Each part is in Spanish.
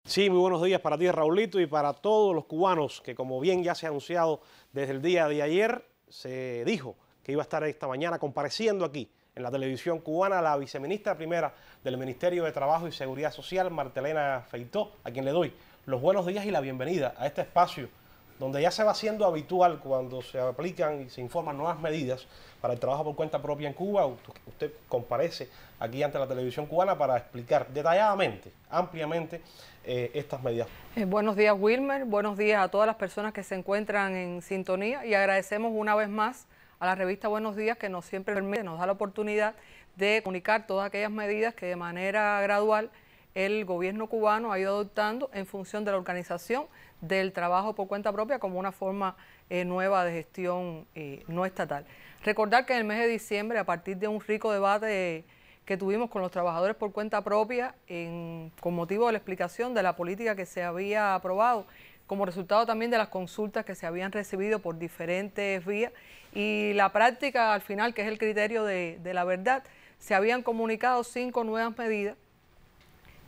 Sí, muy buenos días para ti, Raulito, y para todos los cubanos que, como bien ya se ha anunciado desde el día de ayer, se dijo que iba a estar esta mañana compareciendo aquí en la televisión cubana la viceministra primera del Ministerio de Trabajo y Seguridad Social, Martelena Feitó, a quien le doy los buenos días y la bienvenida a este espacio donde ya se va haciendo habitual cuando se aplican y se informan nuevas medidas para el trabajo por cuenta propia en Cuba. Usted comparece aquí ante la televisión cubana para explicar detalladamente, ampliamente, estas medidas. Buenos días, Wilmer. Buenos días a todas las personas que se encuentran en sintonía y agradecemos una vez más a la revista Buenos Días que nos da la oportunidad de comunicar todas aquellas medidas que de manera gradual el gobierno cubano ha ido adoptando en función de la organización del trabajo por cuenta propia como una forma nueva de gestión no estatal. Recordar que en el mes de diciembre, a partir de un rico debate que tuvimos con los trabajadores por cuenta propia con motivo de la explicación de la política que se había aprobado, como resultado también de las consultas que se habían recibido por diferentes vías y la práctica al final, que es el criterio de la verdad, se habían comunicado 5 nuevas medidas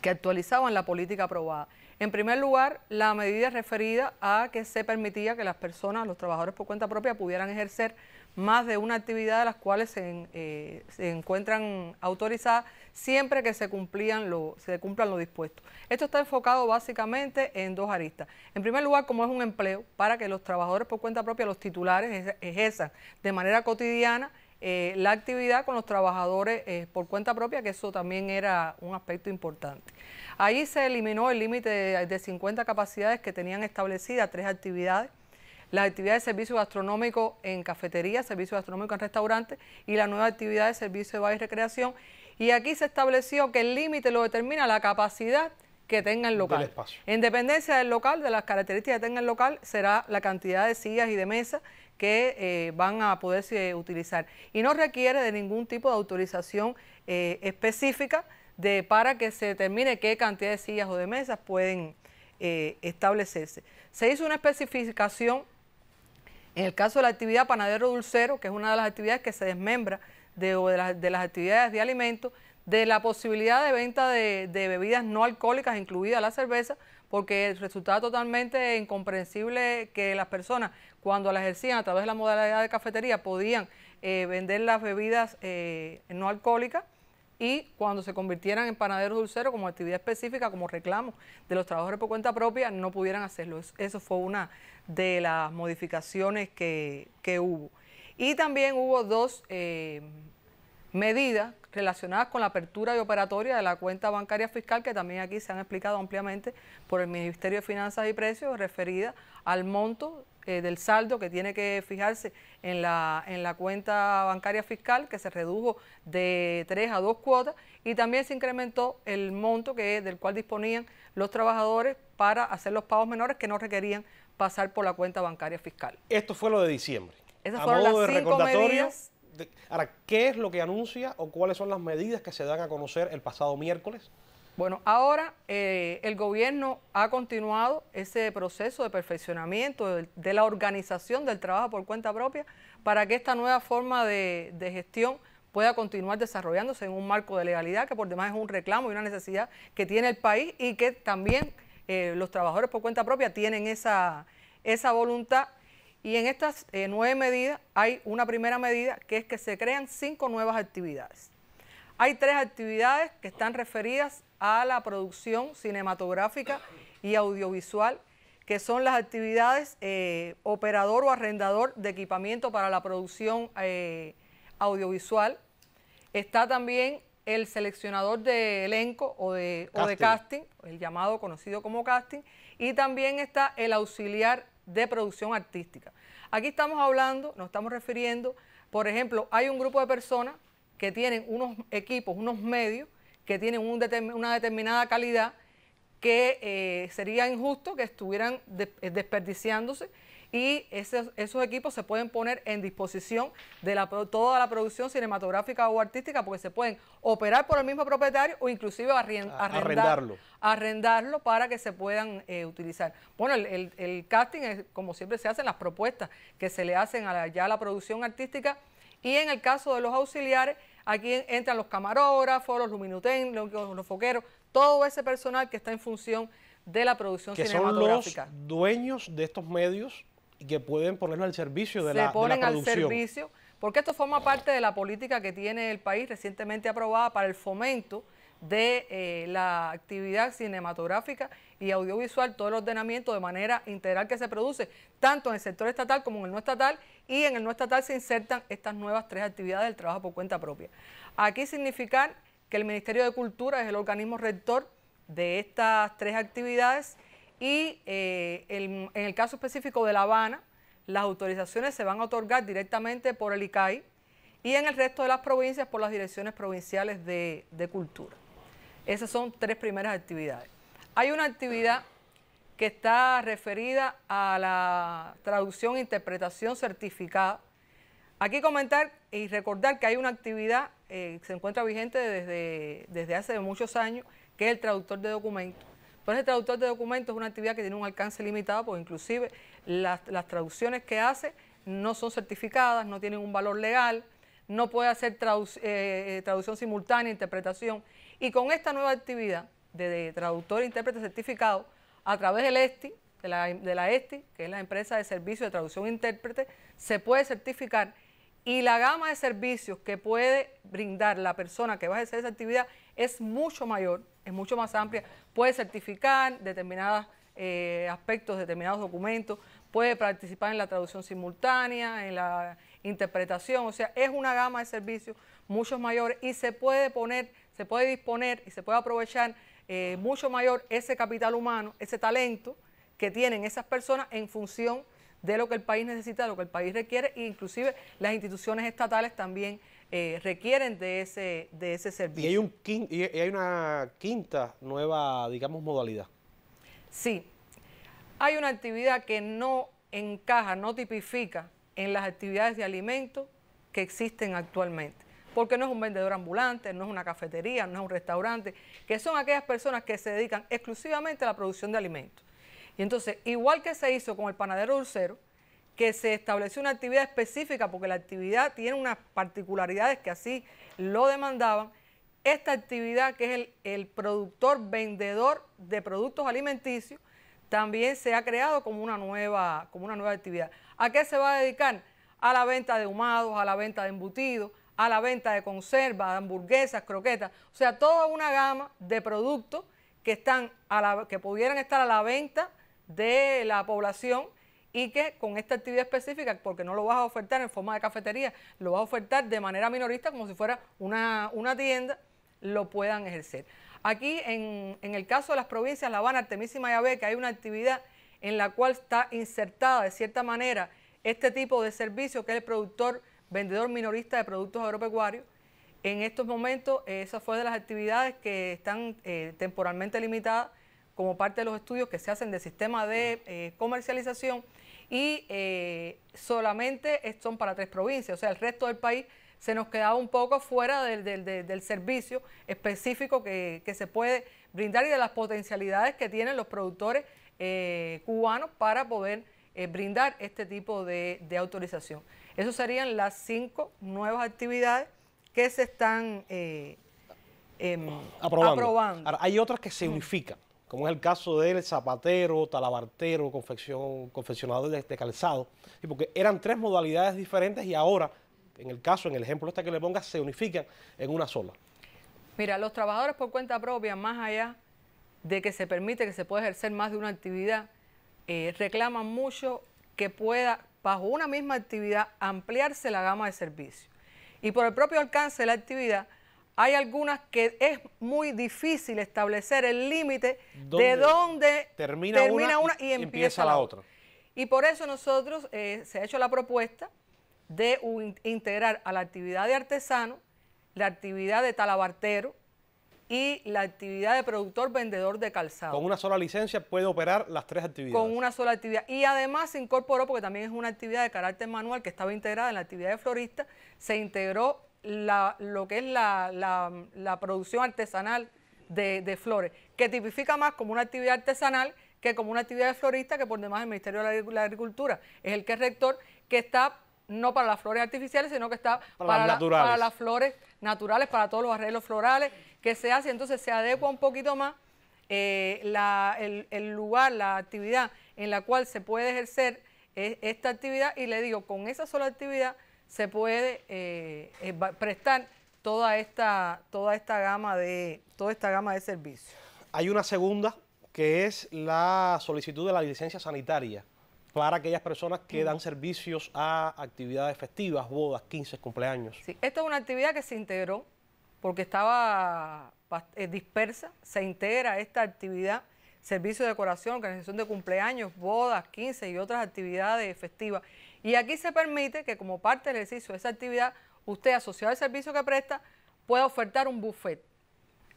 que actualizaban la política aprobada. En primer lugar, la medida referida a que se permitía que las personas, los trabajadores por cuenta propia, pudieran ejercer más de una actividad de las cuales se encuentran autorizadas siempre que se cumplan lo dispuesto. Esto está enfocado básicamente en 2 aristas. En primer lugar, como es un empleo, para que los trabajadores por cuenta propia, los titulares, ejerzan de manera cotidiana la actividad con los trabajadores por cuenta propia, que eso también era un aspecto importante. Ahí se eliminó el límite de 50 capacidades que tenían establecidas 3 actividades: las actividades de servicio gastronómico en cafetería, servicio gastronómico en restaurantes y la nueva actividad de servicio de baile y recreación. Y aquí se estableció que el límite lo determina la capacidad que tenga el local. En dependencia del local, de las características que tenga el local, será la cantidad de sillas y de mesas que van a poderse utilizar. Y no requiere de ningún tipo de autorización específica para que se determine qué cantidad de sillas o de mesas pueden establecerse. Se hizo una especificación en el caso de la actividad panadero dulcero, que es una de las actividades que se desmembra de las actividades de alimentos, de la posibilidad de venta de bebidas no alcohólicas, incluida la cerveza, porque resultaba totalmente incomprensible que las personas, cuando la ejercían a través de la modalidad de cafetería, podían vender las bebidas no alcohólicas, y cuando se convirtieran en panaderos dulceros como actividad específica, como reclamo de los trabajadores por cuenta propia, no pudieran hacerlo. Eso fue una de las modificaciones que hubo. Y también hubo 2 medidas relacionadas con la apertura y operatoria de la cuenta bancaria fiscal, que también aquí se han explicado ampliamente por el Ministerio de Finanzas y Precios, referida al monto del saldo que tiene que fijarse en la cuenta bancaria fiscal, que se redujo de 3 a 2 cuotas, y también se incrementó el monto del cual disponían los trabajadores para hacer los pagos menores que no requerían pasar por la cuenta bancaria fiscal. Esto fue lo de diciembre. Esas fueron las 5 medidas. Ahora, ¿qué es lo que anuncia o cuáles son las medidas que se dan a conocer el pasado miércoles? Bueno, ahora el gobierno ha continuado ese proceso de perfeccionamiento de la organización del trabajo por cuenta propia para que esta nueva forma de gestión pueda continuar desarrollándose en un marco de legalidad, que por demás es un reclamo y una necesidad que tiene el país, y que también los trabajadores por cuenta propia tienen esa voluntad. Y en estas 9 medidas hay una primera medida, que es que se crean 5 nuevas actividades. Hay 3 actividades que están referidas a la producción cinematográfica y audiovisual, que son las actividades operador o arrendador de equipamiento para la producción audiovisual. Está también el seleccionador de elenco o de casting, el llamado conocido como casting, y también está el auxiliar de producción artística. Aquí estamos hablando, nos estamos refiriendo, por ejemplo, hay un grupo de personas que tienen unos equipos, unos medios, que tienen una determinada calidad, que sería injusto que estuvieran desperdiciándose, y esos equipos se pueden poner en disposición de toda la producción cinematográfica o artística, porque se pueden operar por el mismo propietario o inclusive arrendarlo para que se puedan utilizar. Bueno, el casting es, como siempre se hacen las propuestas que se le hacen a la producción artística, y en el caso de los auxiliares, aquí entran los camarógrafos, los luminotecnicos, los foqueros, todo ese personal que está en función de la producción que cinematográfica. son los dueños de estos medios y que pueden ponerlo al servicio de la ponen producción. al servicio, porque esto forma parte de la política que tiene el país recientemente aprobada para el fomento de la actividad cinematográfica y audiovisual, todo el ordenamiento de manera integral que se produce, tanto en el sector estatal como en el no estatal, y en el no estatal se insertan estas nuevas 3 actividades del trabajo por cuenta propia. Aquí significar que el Ministerio de Cultura es el organismo rector de estas 3 actividades y en el caso específico de La Habana, las autorizaciones se van a otorgar directamente por el ICAI y en el resto de las provincias por las direcciones provinciales de cultura. Esas son 3 primeras actividades. Hay una actividad que está referida a la traducción e interpretación certificada. Aquí comentar y recordar que hay una actividad que se encuentra vigente desde hace muchos años, que es el traductor de documentos. Pues el traductor de documentos es una actividad que tiene un alcance limitado, porque inclusive las traducciones que hace no son certificadas, no tienen un valor legal, no puede hacer traducción simultánea, interpretación. Y con esta nueva actividad de traductor e intérprete certificado, a través del ESTI, de la ESTI, que es la empresa de servicio de traducción e intérprete, se puede certificar y la gama de servicios que puede brindar la persona que va a hacer esa actividad es mucho mayor, es mucho más amplia. Puede certificar determinados aspectos, determinados documentos, puede participar en la traducción simultánea, en la interpretación, o sea, es una gama de servicios mucho mayores y se puede disponer y se puede aprovechar mucho mayor ese capital humano, ese talento que tienen esas personas en función de lo que el país necesita, de lo que el país requiere, e inclusive las instituciones estatales también requieren de ese servicio. Y hay una quinta nueva, digamos, modalidad. Sí, hay una actividad que no encaja, no tipifica en las actividades de alimentos que existen actualmente, porque no es un vendedor ambulante, no es una cafetería, no es un restaurante, que son aquellas personas que se dedican exclusivamente a la producción de alimentos. Y entonces, igual que se hizo con el panadero dulcero, que se estableció una actividad específica porque la actividad tiene unas particularidades que así lo demandaban, esta actividad que es el productor vendedor de productos alimenticios también se ha creado como una nueva actividad. ¿A qué se va a dedicar? A la venta de ahumados, a la venta de embutidos, a la venta de conservas, de hamburguesas, croquetas, o sea, toda una gama de productos que pudieran estar a la venta de la población y que con esta actividad específica, porque no lo vas a ofertar en forma de cafetería, lo vas a ofertar de manera minorista como si fuera una tienda, lo puedan ejercer. Aquí en el caso de las provincias La Habana, Artemisa y Mayagüez, que hay una actividad en la cual está insertada de cierta manera este tipo de servicio que es el productor vendedor minorista de productos agropecuarios. En estos momentos esa fue de las actividades que están temporalmente limitadas como parte de los estudios que se hacen del sistema de comercialización y solamente son para 3 provincias, o sea, el resto del país se nos quedaba un poco fuera del servicio específico que se puede brindar y de las potencialidades que tienen los productores cubanos para poder brindar este tipo de autorización. Esas serían las 5 nuevas actividades que se están aprobando. Ahora, hay otras que se unifican, como es el caso del zapatero, talabartero, confeccionador de calzado, y porque eran 3 modalidades diferentes y ahora, en el ejemplo este que le pongas, se unifican en una sola. Mira, los trabajadores por cuenta propia, más allá de que se permite que se pueda ejercer más de una actividad, reclaman mucho que pueda, bajo una misma actividad, ampliarse la gama de servicios. Y por el propio alcance de la actividad, hay algunas que es muy difícil establecer el límite de dónde termina una y empieza la otra. Y por eso nosotros se ha hecho la propuesta de integrar a la actividad de artesano, la actividad de talabartero y la actividad de productor vendedor de calzado. Con una sola licencia puede operar las 3 actividades. Con una sola actividad. Y además se incorporó, porque también es una actividad de carácter manual que estaba integrada en la actividad de florista, se integró lo que es la producción artesanal de flores, que tipifica más como una actividad artesanal que como una actividad de florista, que por demás el Ministerio de la Agricultura es el que es rector, que está no para las flores artificiales, sino que está para las flores naturales, para todos los arreglos florales que se hacen. Entonces se adecua un poquito más el lugar, la actividad en la cual se puede ejercer esta actividad, y le digo, con esa sola actividad se puede prestar toda esta gama de servicios. Hay una segunda, que es la solicitud de la licencia sanitaria para aquellas personas que dan servicios a actividades festivas, bodas, 15, cumpleaños. Sí, esta es una actividad que se integró porque estaba dispersa, se integra esta actividad, servicio de decoración, organización de cumpleaños, bodas, 15 y otras actividades festivas. Y aquí se permite que como parte del ejercicio de esa actividad, usted, asociado al servicio que presta, pueda ofertar un buffet.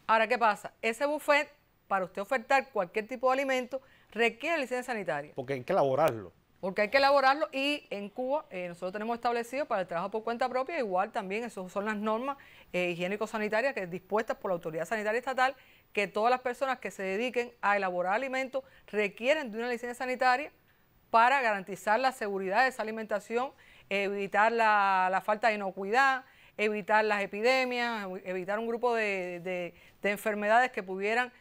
Ahora, ¿qué pasa? Ese buffet, para usted ofertar cualquier tipo de alimento, requiere licencia sanitaria. Porque hay que elaborarlo. Porque hay que elaborarlo, y en Cuba nosotros tenemos establecido para el trabajo por cuenta propia, igual también, esas son las normas higiénico-sanitarias que dispuestas por la Autoridad Sanitaria Estatal, que todas las personas que se dediquen a elaborar alimentos requieren de una licencia sanitaria para garantizar la seguridad de esa alimentación, evitar la falta de inocuidad, evitar las epidemias, evitar un grupo de enfermedades que pudieran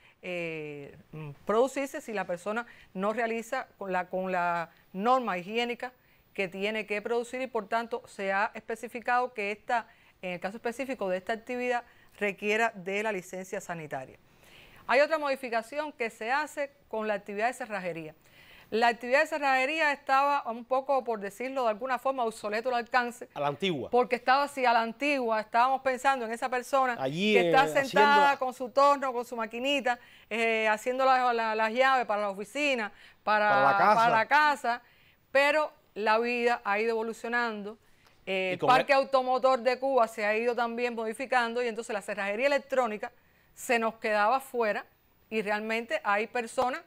producirse si la persona no realiza con la norma higiénica que tiene que producir, y por tanto se ha especificado que en el caso específico de esta actividad requiera de la licencia sanitaria. Hay otra modificación que se hace con la actividad de cerrajería. La actividad de cerrajería estaba un poco, por decirlo de alguna forma, obsoleto el alcance. A la antigua. Porque estaba así, a la antigua. Estábamos pensando en esa persona allí, que está sentada con su torno, con su maquinita, haciendo las llaves para la oficina, para la casa. Pero la vida ha ido evolucionando. El parque automotor de Cuba se ha ido también modificando, y entonces la cerrajería electrónica se nos quedaba fuera, y realmente hay personas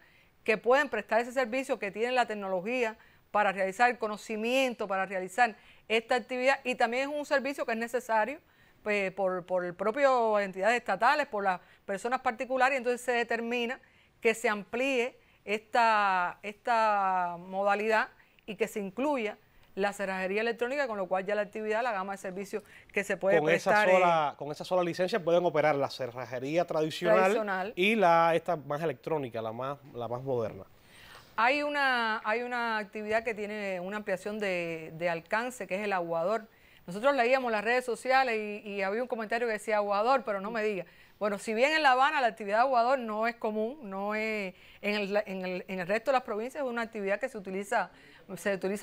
que pueden prestar ese servicio, que tienen la tecnología para realizar el conocimiento, para realizar esta actividad, y también es un servicio que es necesario por el propio entidades estatales, por las personas particulares, y entonces se determina que se amplíe esta modalidad y que se incluya la cerrajería electrónica, con lo cual ya la actividad, la gama de servicios que se puede prestar. Con esa sola licencia pueden operar la cerrajería tradicional y esta más electrónica, la más moderna. Hay una actividad que tiene una ampliación de alcance, que es el aguador. Nosotros leíamos las redes sociales y había un comentario que decía aguador, pero no me diga. Bueno, si bien en La Habana la actividad de aguador no es común, no es en el resto de las provincias, es una actividad que se utiliza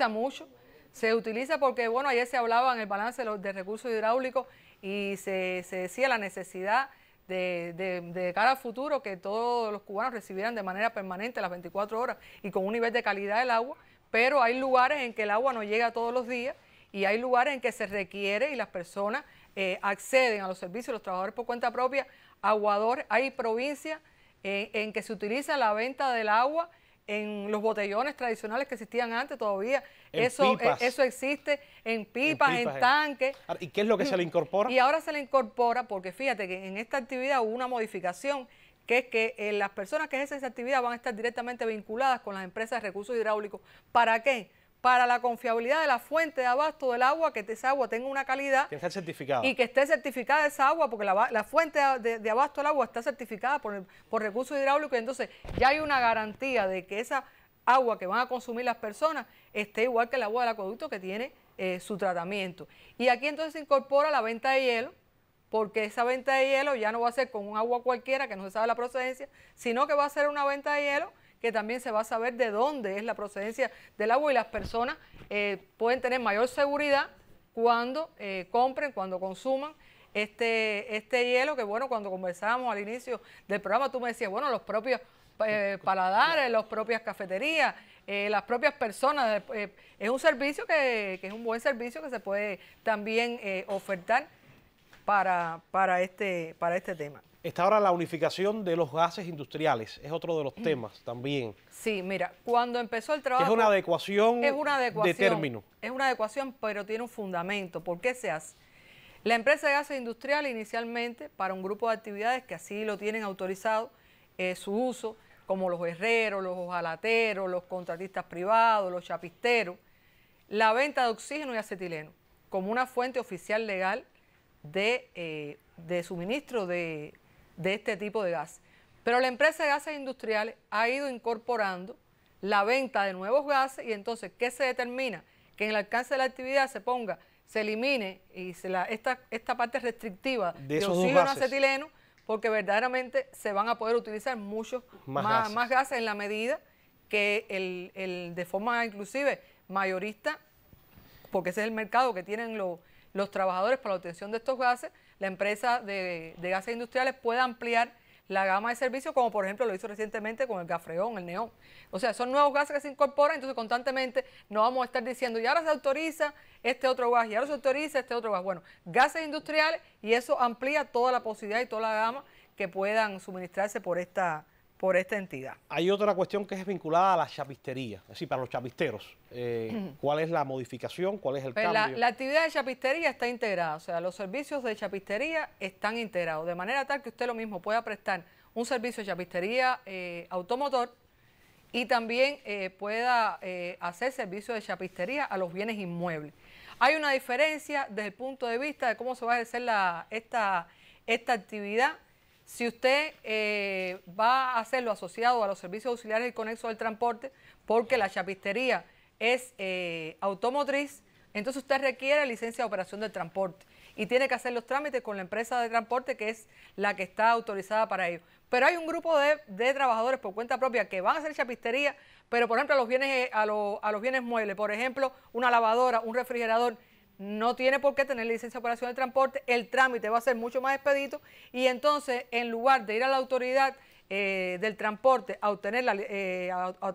mucho. Se utiliza porque, bueno, ayer se hablaba en el balance de recursos hidráulicos, y se decía la necesidad de cara al futuro que todos los cubanos recibieran de manera permanente las 24 horas y con un nivel de calidad del agua, pero hay lugares en que el agua no llega todos los días, y hay lugares en que se requiere y las personas acceden a los servicios, los trabajadores por cuenta propia, aguadores. Hay provincias en que se utiliza la venta del agua en los botellones tradicionales que existían antes todavía. Eso existe en pipas, en tanques. ¿Y qué es lo que se le incorpora? Y ahora se le incorpora porque fíjate que en esta actividad hubo una modificación, que es que las personas que ejercen esa actividad van a estar directamente vinculadas con las empresas de recursos hidráulicos. ¿Para qué? Para la confiabilidad de la fuente de abasto del agua, que esa agua tenga una calidad. Que esté certificada. Y que esté certificada esa agua, porque la fuente de abasto del agua está certificada por recursos hidráulicos, y entonces ya hay una garantía de que esa agua que van a consumir las personas esté igual que el agua del acueducto, que tiene su tratamiento. Y aquí entonces se incorpora la venta de hielo, porque esa venta de hielo ya no va a ser con un agua cualquiera que no se sabe la procedencia, sino que va a ser una venta de hielo que también se va a saber de dónde es la procedencia del agua, y las personas pueden tener mayor seguridad cuando compren, cuando consuman este hielo, que bueno, cuando conversábamos al inicio del programa tú me decías, bueno, los propios paladares, las propias cafeterías, las propias personas, es un servicio que es un buen servicio que se puede también ofertar para este tema. Está ahora la unificación de los gases industriales, es otro de los temas también. Sí, mira, cuando empezó el trabajo... Es una adecuación de término. Es una adecuación, pero tiene un fundamento. ¿Por qué se hace? La empresa de gases industriales inicialmente, para un grupo de actividades que así lo tienen autorizado, su uso, como los herreros, los hojalateros, los contratistas privados, los chapisteros, la venta de oxígeno y acetileno como una fuente oficial legal de suministro de este tipo de gas. Pero la empresa de gases industriales ha ido incorporando la venta de nuevos gases y entonces, ¿qué se determina? Que en el alcance de la actividad se elimine y esta parte restrictiva de oxígeno acetileno, porque verdaderamente se van a poder utilizar muchos más gases en la medida que de forma inclusive mayorista, porque ese es el mercado que tienen los trabajadores para la obtención de estos gases, la empresa de gases industriales puede ampliar la gama de servicios, como por ejemplo lo hizo recientemente con el gas freón, el neón. O sea, son nuevos gases que se incorporan, entonces constantemente no vamos a estar diciendo, y ahora se autoriza este otro gas, y ahora se autoriza este otro gas. Bueno, gases industriales, y eso amplía toda la posibilidad y toda la gama que puedan suministrarse por esta entidad. Hay otra cuestión que es vinculada a la chapistería, es decir, para los chapisteros. ¿Cuál es la modificación? ¿Cuál es el cambio? La actividad de chapistería está integrada, o sea, los servicios de chapistería están integrados, de manera tal que usted lo mismo pueda prestar un servicio de chapistería automotor y también pueda hacer servicio de chapistería a los bienes inmuebles. Hay una diferencia desde el punto de vista de cómo se va a ejercer esta actividad. Si usted va a hacerlo asociado a los servicios auxiliares y conexos del transporte, porque la chapistería es automotriz, entonces usted requiere licencia de operación del transporte y tiene que hacer los trámites con la empresa de transporte que es la que está autorizada para ello. Pero hay un grupo de trabajadores por cuenta propia que van a hacer chapistería, pero por ejemplo a los bienes muebles, por ejemplo una lavadora, un refrigerador, no tiene por qué tener licencia de operación de transporte, el trámite va a ser mucho más expedito y entonces en lugar de ir a la autoridad del transporte a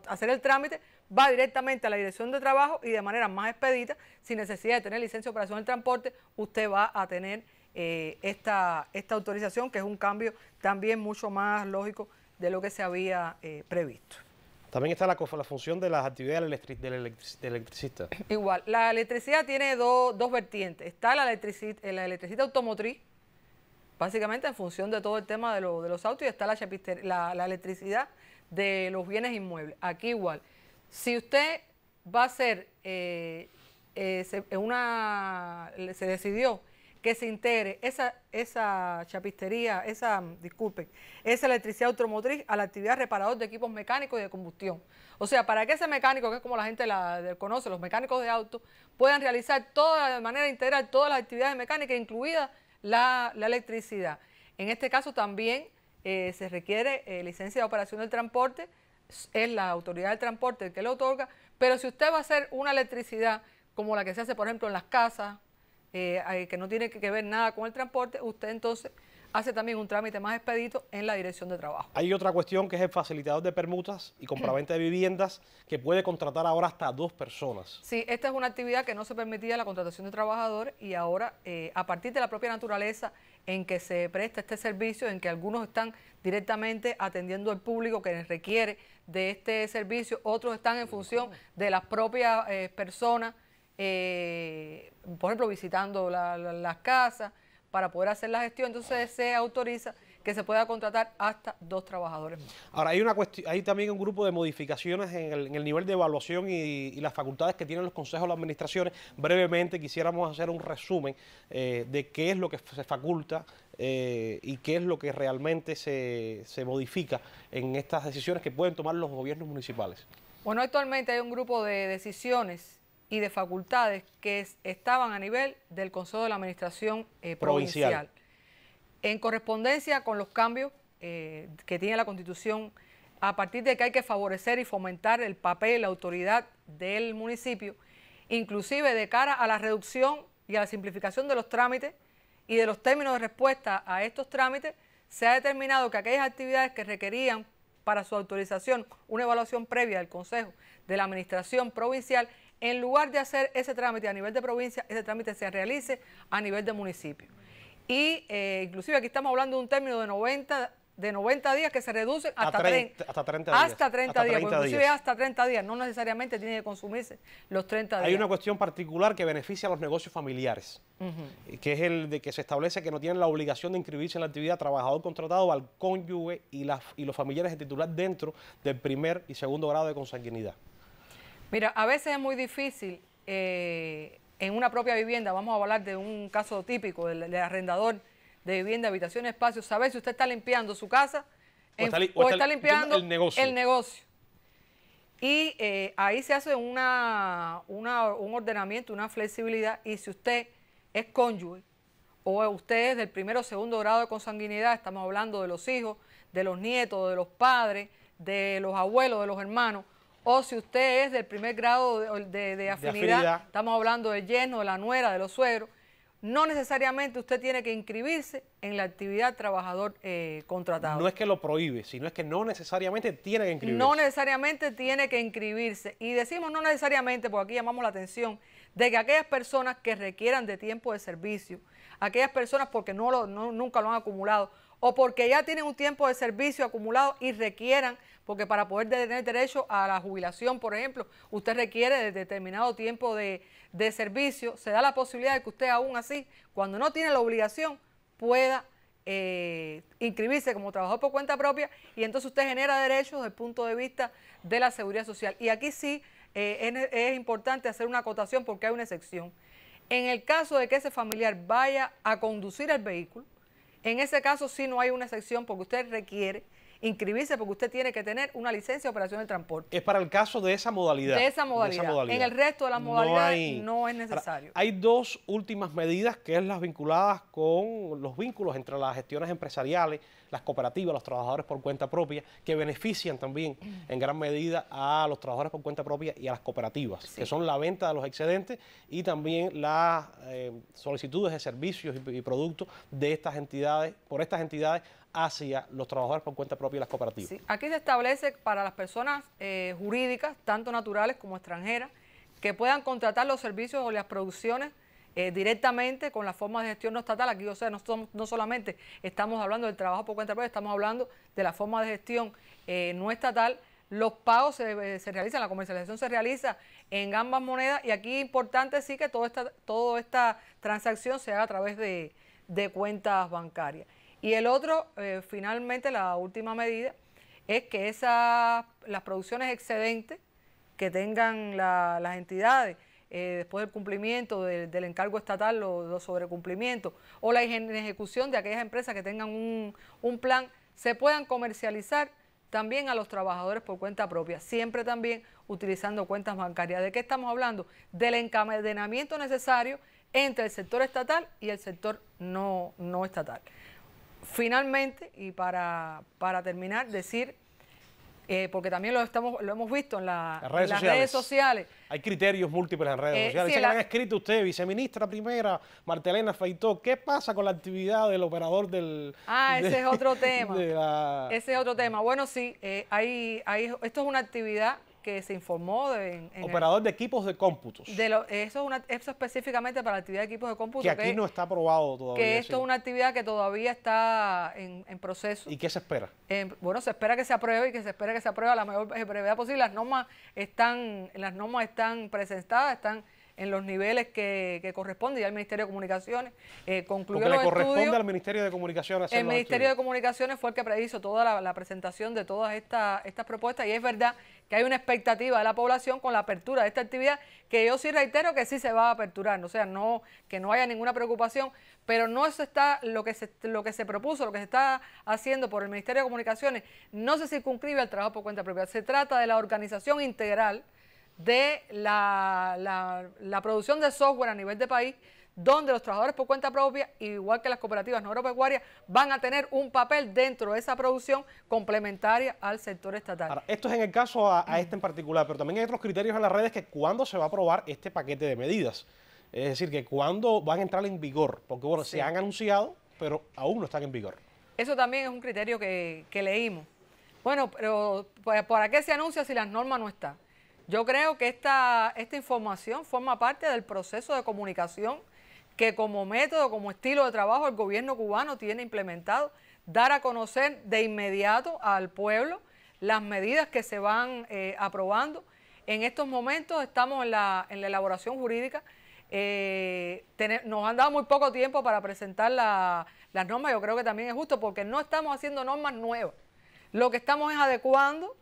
hacer el trámite, va directamente a la dirección de trabajo y de manera más expedita, sin necesidad de tener licencia de operación de transporte, usted va a tener esta autorización, que es un cambio también mucho más lógico de lo que se había previsto. También está la función de las actividades del electricista. Igual, la electricidad tiene dos vertientes. Está la electricidad automotriz, básicamente en función de todo el tema de los autos, y está la electricidad de los bienes inmuebles. Aquí igual, si usted va a hacer, se decidió que se integre esa chapistería, esa electricidad automotriz a la actividad reparador de equipos mecánicos y de combustión. O sea, para que ese mecánico, que es como la gente conoce, los mecánicos de autos, puedan realizar de manera integral todas las actividades mecánicas, incluida la electricidad. En este caso también se requiere licencia de operación del transporte, es la autoridad del transporte el que le otorga, pero si usted va a hacer una electricidad como la que se hace, por ejemplo, en las casas, que no tiene que ver nada con el transporte, usted entonces hace también un trámite más expedito en la dirección de trabajo. Hay otra cuestión que es el facilitador de permutas y compraventa de viviendas, que puede contratar ahora hasta 2 personas. Sí, esta es una actividad que no se permitía la contratación de trabajadores y ahora, a partir de la propia naturaleza en que se presta este servicio, en que algunos están directamente atendiendo al público que requiere de este servicio, otros están en función de las propias personas, por ejemplo, visitando las casas para poder hacer la gestión, entonces se autoriza que se pueda contratar hasta 2 trabajadores más. Ahora, hay también un grupo de modificaciones en el nivel de evaluación y las facultades que tienen los consejos de las administraciones. Brevemente quisiéramos hacer un resumen de qué es lo que se faculta y qué es lo que realmente se modifica en estas decisiones que pueden tomar los gobiernos municipales. Bueno, actualmente hay un grupo de decisiones y de facultades que estaban a nivel del Consejo de la Administración provincial. En correspondencia con los cambios que tiene la Constitución, a partir de que hay que favorecer y fomentar el papel, la autoridad del municipio, inclusive de cara a la reducción y a la simplificación de los trámites y de los términos de respuesta a estos trámites, se ha determinado que aquellas actividades que requerían para su autorización una evaluación previa del Consejo de la Administración provincial, en lugar de hacer ese trámite a nivel de provincia, ese trámite se realice a nivel de municipio. Y inclusive aquí estamos hablando de un término de 90 días que se reduce hasta 30 días. Hasta 30 días, porque inclusive hasta 30 días, no necesariamente tiene que consumirse los 30 días. Hay una cuestión particular que beneficia a los negocios familiares, que es el de que se establece que no tienen la obligación de inscribirse en la actividad trabajador contratado al cónyuge y los familiares de titular dentro del primer y segundo grado de consanguinidad. Mira, a veces es muy difícil en una propia vivienda, vamos a hablar de un caso típico del arrendador de vivienda, habitación, espacio, saber si usted está limpiando su casa o está limpiando el negocio. Y ahí se hace un ordenamiento, una flexibilidad, y si usted es cónyuge o usted es del primero o segundo grado de consanguinidad, estamos hablando de los hijos, de los nietos, de los padres, de los abuelos, de los hermanos, o si usted es del primer grado de afinidad, estamos hablando del yerno, de la nuera, de los suegros, no necesariamente usted tiene que inscribirse en la actividad trabajador contratado. No es que lo prohíbe, sino es que no necesariamente tiene que inscribirse. No necesariamente tiene que inscribirse. Y decimos no necesariamente porque aquí llamamos la atención de que aquellas personas que requieran de tiempo de servicio, aquellas personas porque nunca lo han acumulado o porque ya tienen un tiempo de servicio acumulado y requieran, porque para poder tener derecho a la jubilación, por ejemplo, usted requiere de determinado tiempo de servicio, se da la posibilidad de que usted aún así, cuando no tiene la obligación, pueda inscribirse como trabajador por cuenta propia y entonces usted genera derechos desde el punto de vista de la seguridad social. Y aquí sí es importante hacer una acotación porque hay una excepción. En el caso de que ese familiar vaya a conducir el vehículo, en ese caso sí no hay una excepción porque usted requiere inscribirse porque usted tiene que tener una licencia de operación del transporte. Es para el caso de esa modalidad. De esa modalidad. En el resto de las modalidades no es necesario. Ahora, hay dos últimas medidas que es las vinculadas con los vínculos entre las gestiones empresariales, las cooperativas, los trabajadores por cuenta propia, que benefician también en gran medida a los trabajadores por cuenta propia y a las cooperativas, sí, que son la venta de los excedentes y también las solicitudes de servicios y productos de estas entidades, por estas entidades hacia los trabajadores por cuenta propia y las cooperativas. Sí. Aquí se establece para las personas jurídicas, tanto naturales como extranjeras, que puedan contratar los servicios o las producciones directamente con las formas de gestión no estatal. Aquí, o sea, no solamente estamos hablando del trabajo por cuenta propia, estamos hablando de la forma de gestión no estatal. Los pagos se realizan, la comercialización se realiza en ambas monedas y aquí es importante sí que toda esta transacción se haga a través de cuentas bancarias. Y el otro, finalmente, la última medida, es que las producciones excedentes que tengan las entidades después del cumplimiento del encargo estatal, los sobrecumplimientos, o la ejecución de aquellas empresas que tengan un plan, se puedan comercializar también a los trabajadores por cuenta propia, siempre también utilizando cuentas bancarias. ¿De qué estamos hablando? Del encadenamiento necesario entre el sector estatal y el sector no estatal. Finalmente, y para terminar, decir, porque también lo hemos visto en las redes sociales. Hay criterios múltiples en redes sociales. Sí, se han escrito usted, viceministra primera, Marta Elena Feitó, ¿qué pasa con la actividad del operador del... ese es otro tema. Ese es otro tema. Bueno, sí, esto es una actividad que se informó operador de equipos de cómputos. Eso específicamente para la actividad de equipos de cómputos. Que aquí no está aprobado todavía. Que esto es una actividad que todavía está en proceso. ¿Y qué se espera? Bueno, se espera que se apruebe y que se espera que se apruebe a la mayor brevedad posible. Las normas están presentadas, están en los niveles que corresponden. Ya el Ministerio de Comunicaciones concluyó los estudios. Porque le corresponde al Ministerio de Comunicaciones. El Ministerio de Comunicaciones fue el que prehizo toda la presentación de todas estas propuestas y es verdad que hay una expectativa de la población con la apertura de esta actividad que yo sí reitero que sí se va a aperturar, o sea, que no haya ninguna preocupación, pero no eso está lo que se propuso, lo que se está haciendo por el Ministerio de Comunicaciones, no se circunscribe al trabajo por cuenta propia, se trata de la organización integral de la producción de software a nivel de país, donde los trabajadores por cuenta propia, igual que las cooperativas no agropecuarias, van a tener un papel dentro de esa producción complementaria al sector estatal. Ahora, esto es en el caso a este en particular, pero también hay otros criterios en las redes que cuándo se va a aprobar este paquete de medidas. Es decir, que cuándo van a entrar en vigor, porque bueno, sí, se han anunciado, pero aún no están en vigor. Eso también es un criterio que leímos. Bueno, pero ¿para qué se anuncia si las normas no están? Yo creo que esta información forma parte del proceso de comunicación que como método, como estilo de trabajo el gobierno cubano tiene implementado, dar a conocer de inmediato al pueblo las medidas que se van aprobando. En estos momentos estamos en la elaboración jurídica, nos han dado muy poco tiempo para presentar las normas, yo creo que también es justo porque no estamos haciendo normas nuevas, lo que estamos es adecuando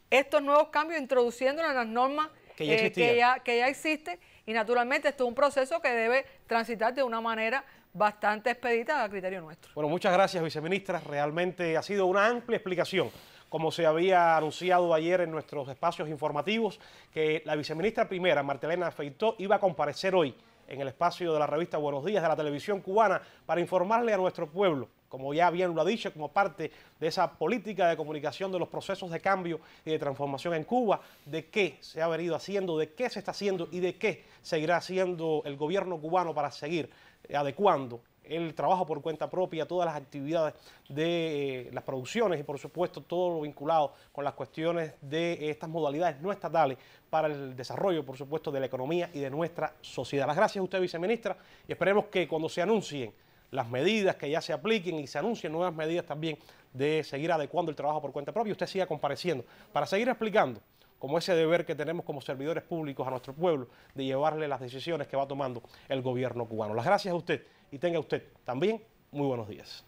estos nuevos cambios, introduciéndolos en las normas que ya existen y naturalmente esto es un proceso que debe transitar de una manera bastante expedita a criterio nuestro. Bueno, muchas gracias, viceministra. Realmente ha sido una amplia explicación, como se había anunciado ayer en nuestros espacios informativos, que la viceministra primera, Martelena Feitó, iba a comparecer hoy en el espacio de la revista Buenos Días de la televisión cubana para informarle a nuestro pueblo, como ya bien lo ha dicho, como parte de esa política de comunicación de los procesos de cambio y de transformación en Cuba, de qué se ha venido haciendo, de qué se está haciendo y de qué seguirá haciendo el gobierno cubano para seguir adecuando el trabajo por cuenta propia, todas las actividades de las producciones y por supuesto todo lo vinculado con las cuestiones de estas modalidades no estatales para el desarrollo, por supuesto, de la economía y de nuestra sociedad. Las gracias a usted, viceministra, y esperemos que cuando se anuncien las medidas que ya se apliquen y se anuncien nuevas medidas también de seguir adecuando el trabajo por cuenta propia, usted siga compareciendo para seguir explicando como ese deber que tenemos como servidores públicos a nuestro pueblo de llevarle las decisiones que va tomando el gobierno cubano. Las gracias a usted y tenga usted también muy buenos días.